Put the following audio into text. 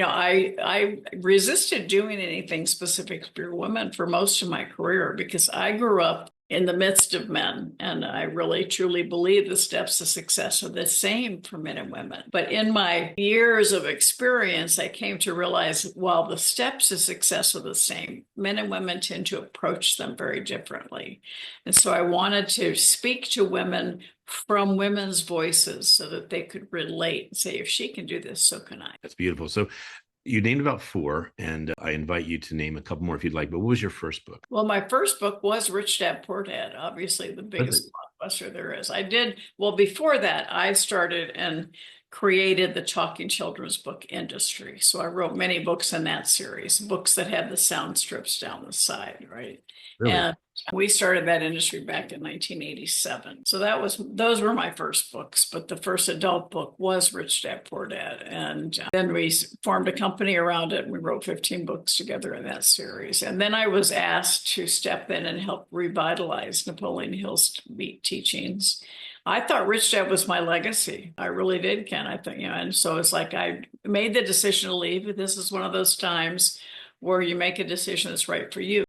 I resisted doing anything specific for women for most of my career because I grew up in the midst of men, and I really truly believe the steps to success are the same for men and women. But in my years of experience, I came to realize while the steps to success are the same, men and women tend to approach them very differently. And so I wanted to speak to women from women's voices so that they could relate and say, if she can do this, so can I. That's beautiful. So you named about four, and I invite you to name a couple more if you'd like. But what was your first book? Well, my first book was Rich Dad Poor Dad, obviously the Was it? biggest blockbuster there is. Well, before that, I started and created the talking children's book industry. So I wrote many books in that series, books that had the sound strips down the side, right? Really? And we started that industry back in 1987. So those were my first books, but the first adult book was Rich Dad Poor Dad. And then we formed a company around it and we wrote 15 books together in that series. And then I was asked to step in and help revitalize Napoleon Hill's teachings. I thought Rich Dad was my legacy. I really did, Ken. I think, and so it's like I made the decision to leave. This is one of those times where you make a decision that's right for you.